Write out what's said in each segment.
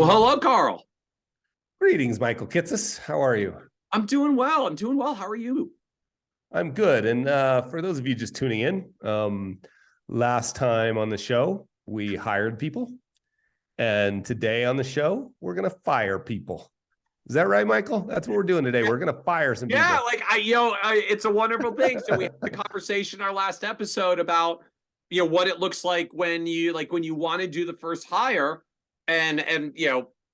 Well, hello, Carl. Greetings, Michael Kitces. How are you? I'm doing well. I'm doing well. How are you? I'm good. And for those of you just tuning in, last time on the show, we hired people. And today on the show, we're going to fire people. Is that right, Michael? That's what we're doing today. We're going to fire some people. Yeah, it's a wonderful thing. So we had the conversation in our last episode about, what it looks like when you want to do the first hire and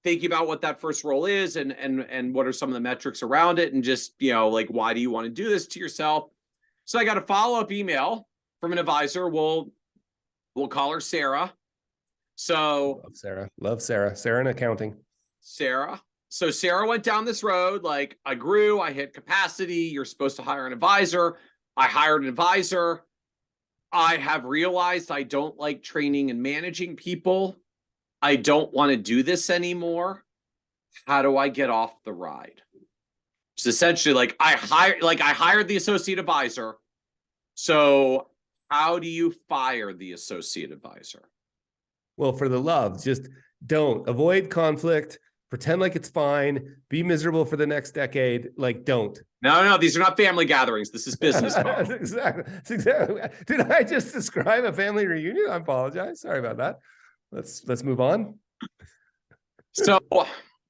thinking about what that first role is and what are some of the metrics around it and just, why do you want to do this to yourself? So I got a follow-up email from an advisor. We'll call her Sarah. So love Sarah in accounting. Sarah. So Sarah went down this road, like I grew, I hit capacity. You're supposed to hire an advisor. I hired an advisor. I have realized I don't like training and managing people. I don't want to do this anymore. How do I get off the ride? It's essentially I hired the associate advisor. So how do you fire the associate advisor? Well, for the love, just don't avoid conflict. Pretend like it's fine. Be miserable for the next decade. Don't. No, these are not family gatherings. This is business. That's exactly. Did I just describe a family reunion? I apologize. Sorry about that. Let's move on. So,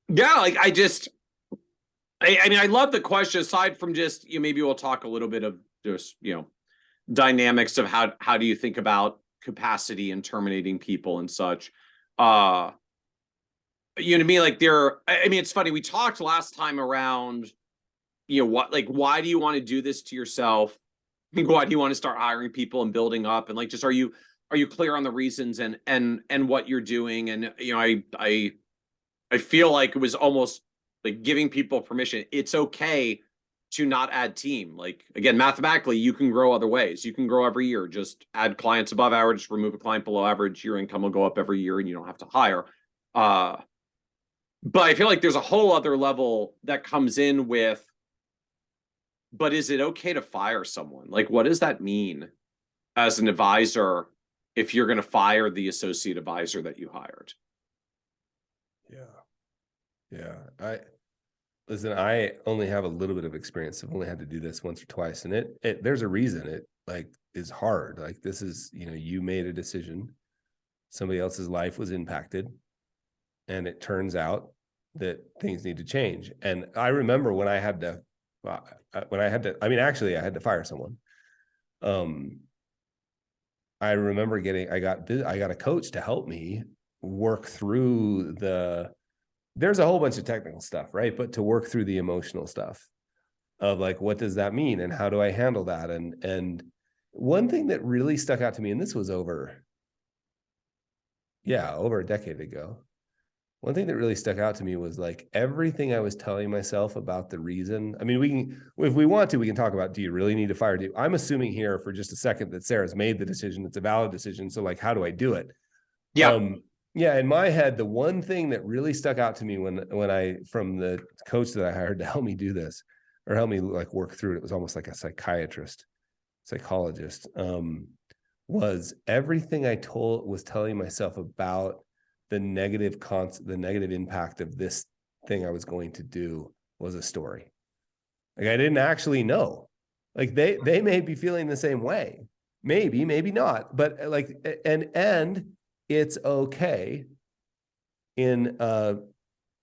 yeah, I love the question. Aside from just maybe we'll talk a little bit of just dynamics of how do you think about capacity and terminating people and such. It's funny. We talked last time around, why do you want to do this to yourself? Why do you want to start hiring people and building up? And are you clear on the reasons and what you're doing? And, I feel like it was almost like giving people permission. It's okay to not add team. Again, mathematically, you can grow other ways. You can grow every year. Just add clients above average, remove a client below average. Your income will go up every year and you don't have to hire. But I feel like there's a whole other level that comes in with, but is it okay to fire someone? What does that mean as an advisor if you're going to fire the associate advisor that you hired? Yeah. I only have a little bit of experience. I've only had to do this once or twice. And there's a reason it is hard. This is, you made a decision. Somebody else's life was impacted. And it turns out that things need to change. And I remember when I had to fire someone. I remember I got a coach to help me work through there's a whole bunch of technical stuff, right? But to work through the emotional stuff of what does that mean? And how do I handle that? And one thing that really stuck out to me, and this was over a decade ago. One thing that really stuck out to me was everything I was telling myself about the reason. I mean, if we want to, we can talk about, do you really need to fire? I'm assuming here for just a second that Sarah's made the decision. It's a valid decision. So how do I do it? Yeah. In my head, the one thing that really stuck out to me from the coach that I hired to help me do this or help me work through it was almost like a psychologist, was everything I was telling myself about the negative impact of this thing I was going to do was a story. I didn't actually know. They may be feeling the same way. Maybe not. But and it's okay in a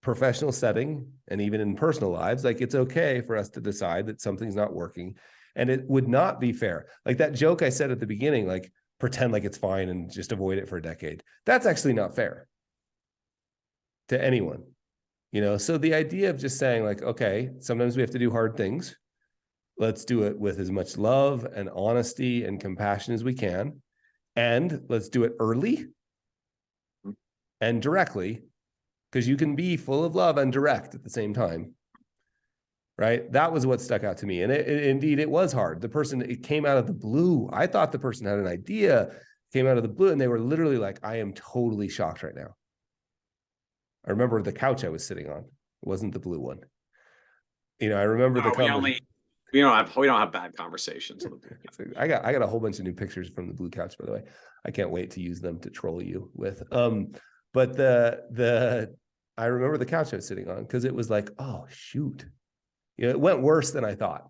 professional setting and even in personal lives. It's okay for us to decide that something's not working. And it would not be fair. That joke I said at the beginning, pretend like it's fine and just avoid it for a decade. That's actually not fair to anyone, So the idea of just saying okay, sometimes we have to do hard things. Let's do it with as much love and honesty and compassion as we can. And let's do it early and directly, because you can be full of love and direct at the same time. Right? That was what stuck out to me. And indeed, it was hard. It came out of the blue. I thought the person had an idea, came out of the blue, and they were literally I am totally shocked right now. I remember the couch I was sitting on. It wasn't the blue one. I remember the conversation. We don't have bad conversations. I got a whole bunch of new pictures from the blue couch, by the way. I can't wait to use them to troll you with. But I remember the couch I was sitting on, because it was like, oh, shoot. It went worse than I thought.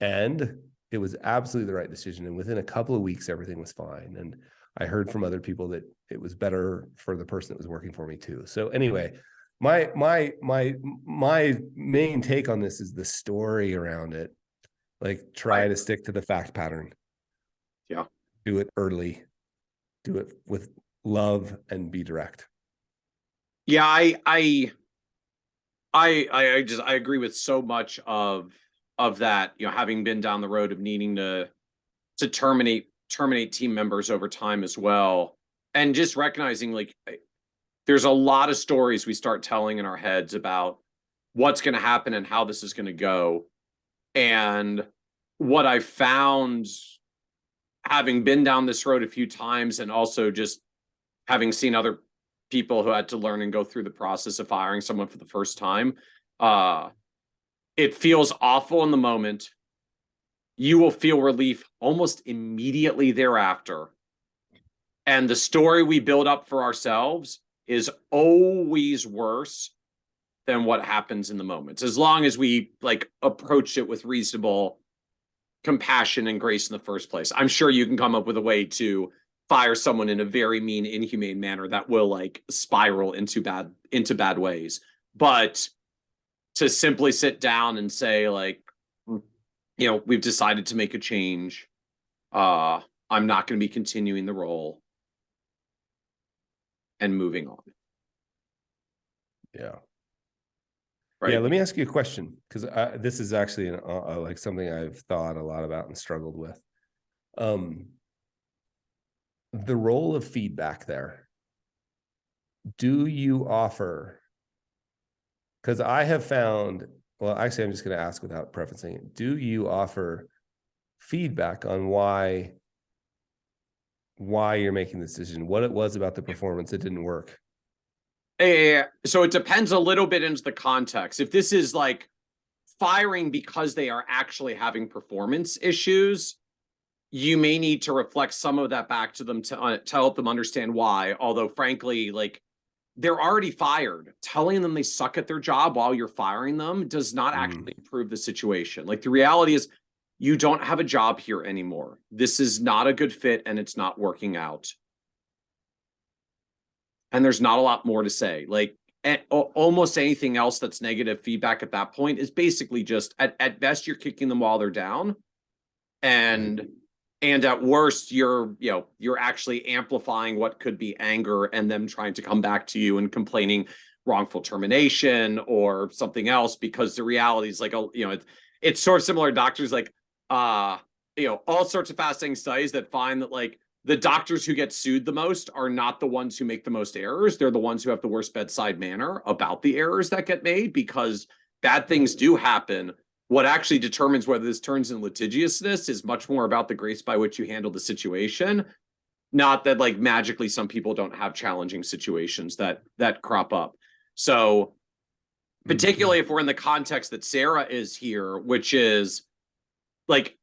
And it was absolutely the right decision. And within a couple of weeks, everything was fine. And I heard from other people that it was better for the person that was working for me too. So anyway, my main take on this is the story around it. Like, try to stick to the fact pattern. Yeah. Do it early. Do it with love and be direct. Yeah, I agree with so much of that, having been down the road of needing to terminate team members over time as well. And just recognizing, like, there's a lot of stories we start telling in our heads about what's going to happen and how this is going to go. And what I found, having been down this road a few times, and also just having seen other people who had to learn and go through the process of firing someone for the first time, it feels awful in the moment. You will feel relief almost immediately thereafter. And the story we build up for ourselves is always worse than what happens in the moment, as long as we like approach it with reasonable compassion and grace in the first place. I'm sure you can come up with a way to fire someone in a very mean, inhumane manner that will like spiral into bad ways. But to simply sit down and say, like, we've decided to make a change. I'm not going to be continuing the role, and moving on. Yeah. Right. Yeah. Let me ask you a question, because this is actually like something I've thought a lot about and struggled with. The role of feedback there. Do you offer? Because I have found, well, actually, I'm just going to ask without prefacing it. Do you offer feedback on why you're making this decision, what it was about the performance that didn't work? So it depends a little bit into the context. If this is like firing because they are actually having performance issues, you may need to reflect some of that back to them to help them understand why. Although, frankly, like, they're already fired. Telling them they suck at their job while you're firing them does not actually improve the situation. Like, the reality is, you don't have a job here anymore. This is not a good fit, and it's not working out. And there's not a lot more to say. Like, almost anything else that's negative feedback at that point is basically just, at best, you're kicking them while they're down. And at worst, you're actually amplifying what could be anger and them trying to come back to you and complaining wrongful termination or something else, because the reality is, like, it's sort of similar to doctors, like, all sorts of fascinating studies that find that, like, the doctors who get sued the most are not the ones who make the most errors. They're the ones who have the worst bedside manner about the errors that get made, because bad things do happen. What actually determines whether this turns into litigiousness is much more about the grace by which you handle the situation. Not that, like, magically some people don't have challenging situations that crop up. So particularly if we're in the context that Sarah is here, which is like,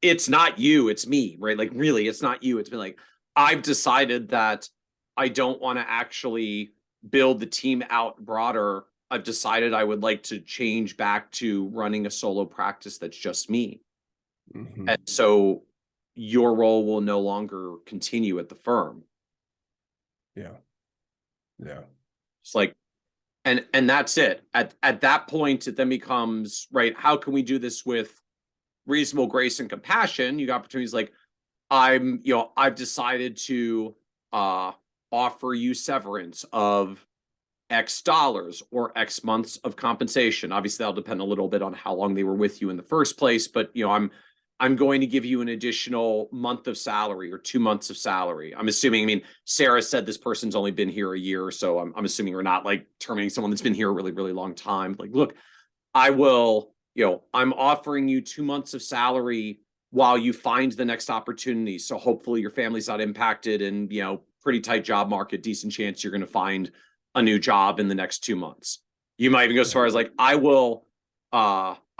it's not you, it's me, right? Like, really, it's not you. It's been like, I've decided that I don't want to actually build the team out broader. I've decided I would like to change back to running a solo practice that's just me. And so your role will no longer continue at the firm. Yeah. It's like, and that's it. At that point, it then becomes, right, how can we do this with reasonable grace and compassion? You got opportunities like, I've decided to offer you severance of X dollars or X months of compensation. Obviously, that'll depend a little bit on how long they were with you in the first place, but I'm going to give you an additional month of salary or 2 months of salary. I'm assuming, Sarah said this person's only been here a year, so I'm assuming we're not like terminating someone that's been here a really, really long time. Like, look, I will, I'm offering you 2 months of salary while you find the next opportunity. So hopefully your family's not impacted, and, pretty tight job market, decent chance you're going to find a new job in the next 2 months. You might even go as far as like, I will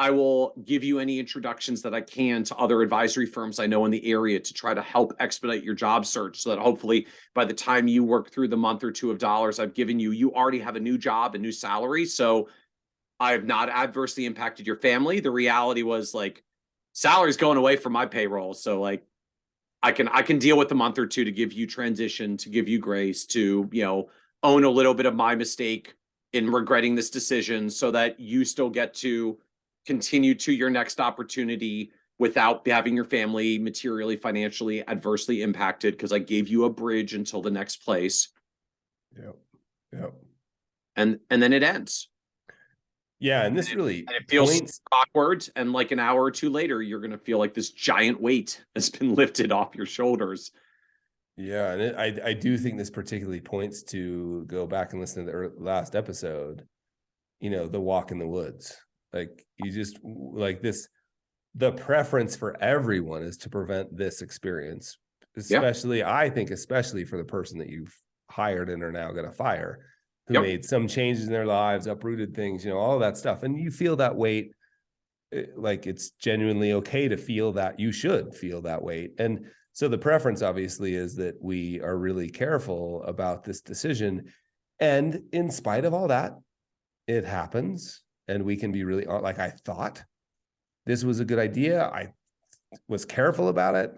I will give you any introductions that I can to other advisory firms I know in the area to try to help expedite your job search so that hopefully by the time you work through the month or two of dollars I've given you, you already have a new job, a new salary. So I have not adversely impacted your family. The reality was like salary's going away from my payroll. So like I can deal with a month or two to give you transition, to give you grace, to, own a little bit of my mistake in regretting this decision so that you still get to continue to your next opportunity without having your family materially, financially adversely impacted because I gave you a bridge until the next place. Yep. Yep. And then it ends. Yeah, and this really And it feels points awkward. And like an hour or two later, you're going to feel like this giant weight has been lifted off your shoulders. Yeah, and I do think this particularly points to, go back and listen to the last episode, the walk in the woods. Like you just like this, the preference for everyone is to prevent this experience, especially, I think, especially for the person that you've hired and are now going to fire, who made some changes in their lives, uprooted things, all of that stuff. And you feel that weight, like it's genuinely okay to feel that. You should feel that weight. And so the preference obviously is that we are really careful about this decision. And in spite of all that, it happens. And we can be really like, I thought this was a good idea. I was careful about it.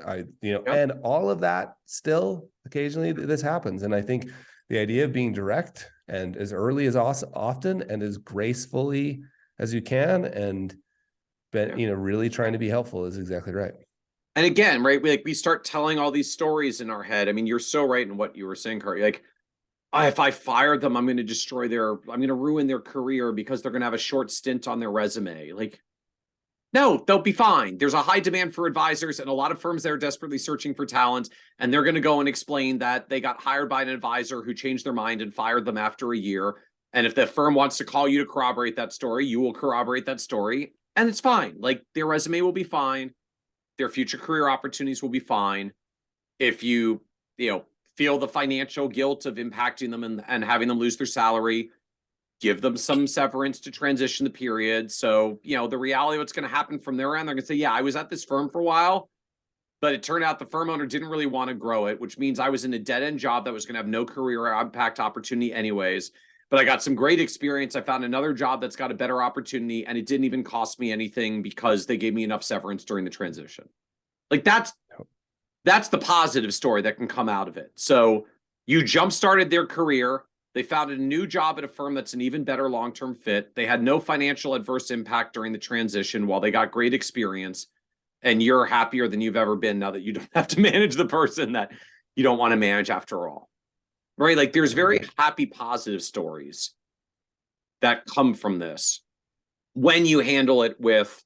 And all of that, still occasionally this happens. And I think the idea of being direct and as early as often and as gracefully as you can, and really trying to be helpful is exactly right. And again, right, we start telling all these stories in our head. I mean, you're so right in what you were saying, Carl. Like, if I fire them, I'm going to ruin their career because they're going to have a short stint on their resume. Like, no, they'll be fine. There's a high demand for advisors and a lot of firms that are desperately searching for talent. And they're going to go and explain that they got hired by an advisor who changed their mind and fired them after a year. And if the firm wants to call you to corroborate that story, you will corroborate that story. And it's fine. Like, their resume will be fine. Their future career opportunities will be fine. If you, feel the financial guilt of impacting them and having them lose their salary, give them some severance to transition the period. So, the reality of what's going to happen from their end, they're going to say, yeah, I was at this firm for a while, but it turned out the firm owner didn't really want to grow it, which means I was in a dead end job that was going to have no career impact opportunity anyways. But I got some great experience. I found another job that's got a better opportunity, and it didn't even cost me anything because they gave me enough severance during the transition. Like, that's the positive story that can come out of it. So you jump-started their career. They found a new job at a firm that's an even better long-term fit. They had no financial adverse impact during the transition while they got great experience. And you're happier than you've ever been now that you don't have to manage the person that you don't want to manage after all. Right? Like, there's very happy, positive stories that come from this when you handle it with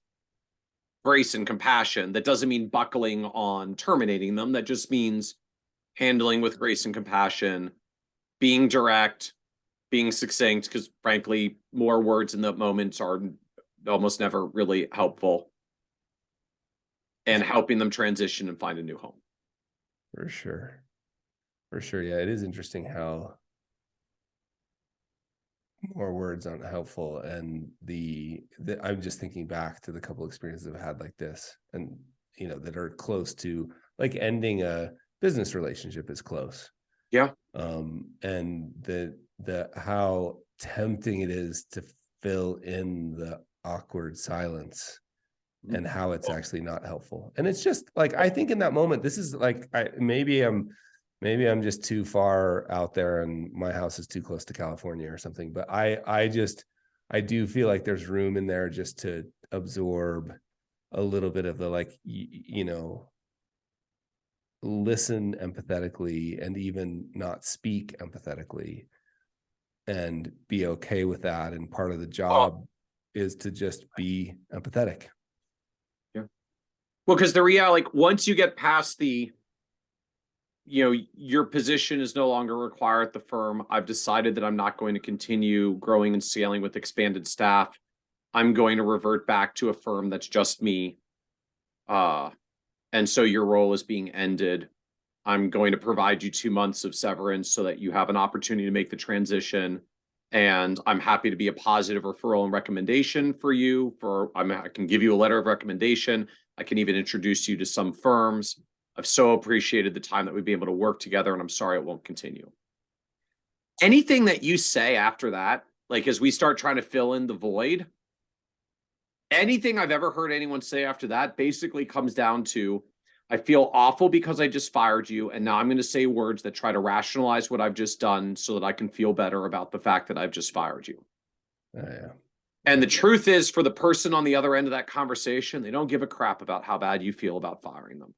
grace and compassion. That doesn't mean buckling on terminating them. That just means handling with grace and compassion, being direct, being succinct, because frankly, more words in the moments are almost never really helpful, and helping them transition and find a new home. For sure. Yeah, it is interesting how more words aren't helpful. And I'm just thinking back to the couple experiences I've had like this, and that are close to, like, ending a business relationship is close. Yeah. And the how tempting it is to fill in the awkward silence, and how it's actually not helpful. And it's just like, I think in that moment, this is like, maybe I'm just too far out there and my house is too close to California or something. But I do feel like there's room in there just to absorb a little bit of the, like, listen empathetically and even not speak empathetically, and be okay with that. And part of the job is to just be empathetic. Yeah. Well, because the reality, like, once you get past the, your position is no longer required at the firm. I've decided that I'm not going to continue growing and scaling with expanded staff. I'm going to revert back to a firm that's just me. And so your role is being ended. I'm going to provide you 2 months of severance so that you have an opportunity to make the transition and I'm happy to be a positive referral and recommendation for you. I can give you a letter of recommendation. I can even introduce you to some firms. I've so appreciated the time that we've been able to work together, and I'm sorry it won't continue. Anything that you say after that, like as we start trying to fill in the void, anything I've ever heard anyone say after that basically comes down to, I feel awful because I just fired you, and now I'm going to say words that try to rationalize what I've just done so that I can feel better about the fact that I've just fired you. Yeah. And the truth is, for the person on the other end of that conversation, they don't give a crap about how bad you feel about firing them.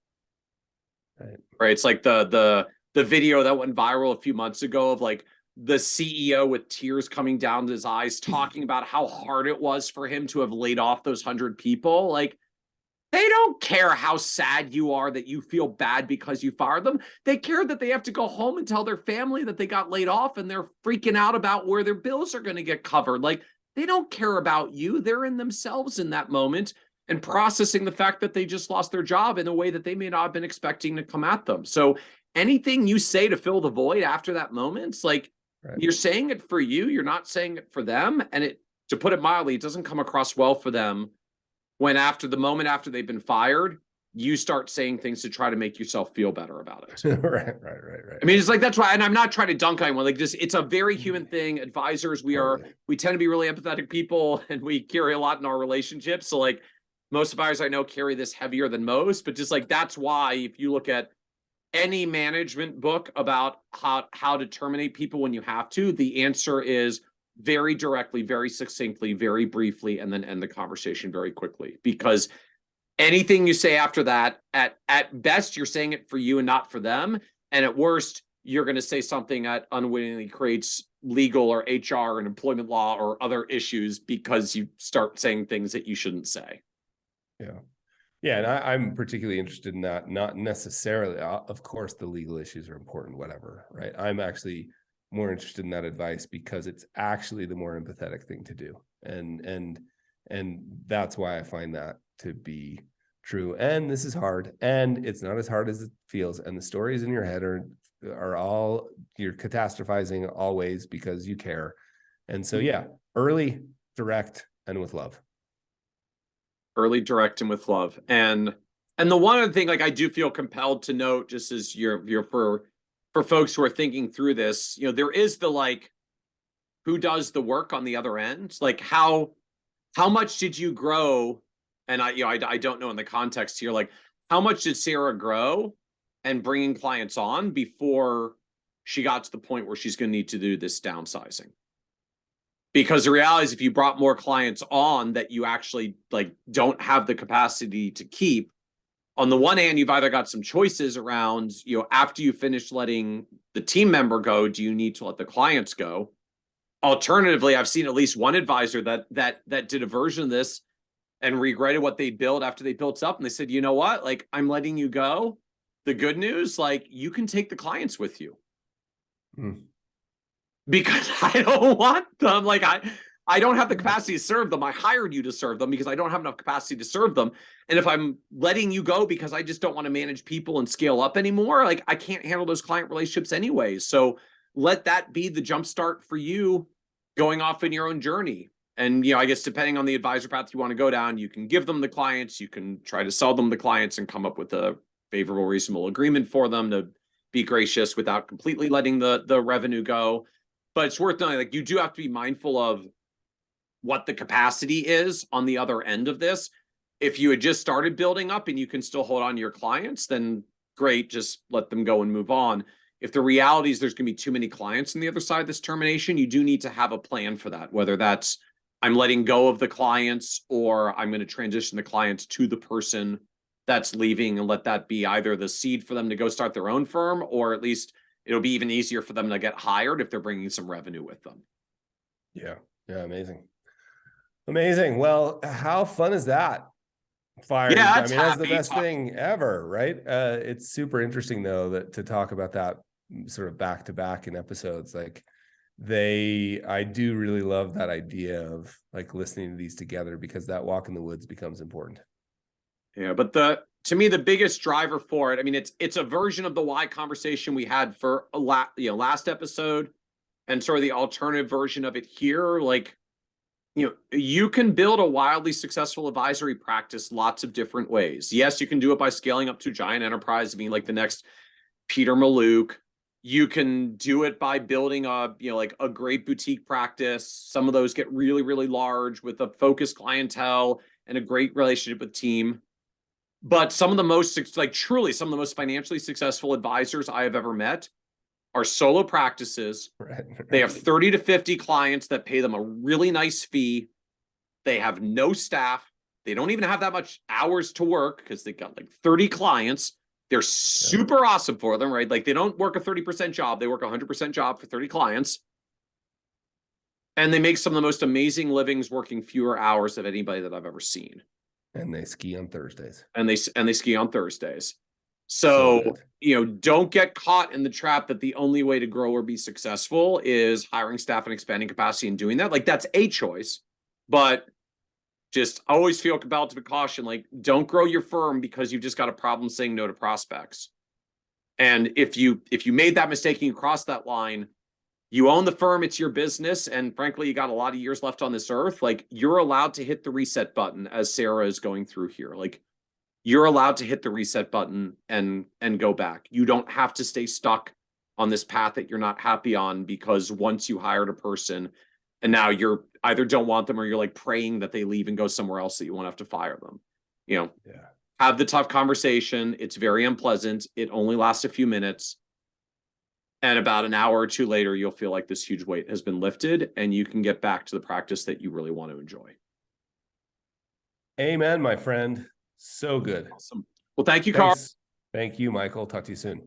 Right? It's like the video that went viral a few months ago of like the CEO with tears coming down his eyes talking about how hard it was for him to have laid off those 100 people. Like, they don't care how sad you are that you feel bad because you fired them. They care that they have to go home and tell their family that they got laid off, and they're freaking out about where their bills are going to get covered. Like, they don't care about you. They're in themselves in that moment and processing the fact that they just lost their job in a way that they may not have been expecting to come at them. So anything you say to fill the void after that moment, it's like, you're saying it for you. You're not saying it for them. And to put it mildly, it doesn't come across well for them when after they've been fired, you start saying things to try to make yourself feel better about it. Right. I mean, it's like, that's why, and I'm not trying to dunk on anyone. Like, just, it's a very human thing. Advisors, we tend to be really empathetic people, and we carry a lot in our relationships. So like, most advisors I know carry this heavier than most, but just like, that's why if you look at any management book about how to terminate people when you have to, the answer is very directly, very succinctly, very briefly, and then end the conversation very quickly. Because anything you say after that, at best, you're saying it for you and not for them. And at worst, you're going to say something that unwittingly creates legal or HR and employment law or other issues because you start saying things that you shouldn't say. Yeah. Yeah, and I'm particularly interested in that. Not necessarily, of course, the legal issues are important, whatever, right? I'm actually more interested in that advice because it's actually the more empathetic thing to do, and that's why I find that to be true. And this is hard, and it's not as hard as it feels. And the stories in your head are all, you're catastrophizing always because you care. And so, yeah, early, direct, and with love. Early, direct, and with love. And the one other thing, like, I do feel compelled to note, just as you're for folks who are thinking through this, there is the, like, who does the work on the other end? Like, how much did you grow? And I don't know in the context here, like, how much did Sarah grow and bringing clients on before she got to the point where she's going to need to do this downsizing? Because the reality is, if you brought more clients on that you actually like don't have the capacity to keep, on the one hand, you've either got some choices around, after you finish letting the team member go, do you need to let the clients go? Alternatively, I've seen at least one advisor that did a version of this and regretted what they built after they built up. And they said, you know what? Like, I'm letting you go. The good news, like, you can take the clients with you. Because I don't want them. Like, I don't have the capacity to serve them. I hired you to serve them because I don't have enough capacity to serve them. And if I'm letting you go because I just don't want to manage people and scale up anymore, like, I can't handle those client relationships anyways. So let that be the jumpstart for you going off in your own journey. And, I guess depending on the advisor path you want to go down, you can give them the clients, you can try to sell them the clients and come up with a favorable, reasonable agreement for them to be gracious without completely letting the revenue go. But it's worth knowing, like, you do have to be mindful of what the capacity is on the other end of this. If you had just started building up and you can still hold on to your clients, then great, just let them go and move on. If the reality is there's going to be too many clients on the other side of this termination, you do need to have a plan for that, whether that's I'm letting go of the clients or I'm going to transition the clients to the person that's leaving, and let that be either the seed for them to go start their own firm, or at least it'll be even easier for them to get hired if they're bringing some revenue with them. Yeah. Amazing. Well, how fun is that? Firing. Yeah, I mean, that's the best thing ever, right? It's super interesting though, to talk about that sort of back to back in episodes. Like, I do really love that idea of like listening to these together, because that walk in the woods becomes important. Yeah, but to me, the biggest driver for it, I mean, it's a version of the why conversation we had for last episode. and sort of the alternative version of it here, like, you can build a wildly successful advisory practice lots of different ways. Yes, you can do it by scaling up to giant enterprise, being like the next Peter Maluk. You can do it by building like a great boutique practice. Some of those get really, really large with a focused clientele and a great relationship with team. But some of the most, like truly some of the most financially successful advisors I have ever met are solo practices. Right. They have 30 to 50 clients that pay them a really nice fee. They have no staff. They don't even have that much hours to work because they got like 30 clients. They're super awesome for them, right? Like they don't work a 30% job. They work a 100% job for 30 clients. And they make some of the most amazing livings working fewer hours of anybody that I've ever seen. And they ski on Thursdays. And they ski on Thursdays. So don't get caught in the trap that the only way to grow or be successful is hiring staff and expanding capacity and doing that. Like that's a choice, but just always feel compelled to caution, like don't grow your firm because you've just got a problem saying no to prospects. And if you made that mistake and you crossed that line, you own the firm, it's your business, and frankly, you got a lot of years left on this earth. Like you're allowed to hit the reset button as Sarah is going through here. Like you're allowed to hit the reset button and go back. You don't have to stay stuck on this path that you're not happy on because once you hired a person and now you're either don't want them or you're like praying that they leave and go somewhere else that you won't have to fire them. Have the tough conversation. It's very unpleasant. It only lasts a few minutes. And about an hour or two later, you'll feel like this huge weight has been lifted and you can get back to the practice that you really want to enjoy. Amen, my friend. So good. Awesome. Well, thank you, Carl. Thank you, Michael. Talk to you soon.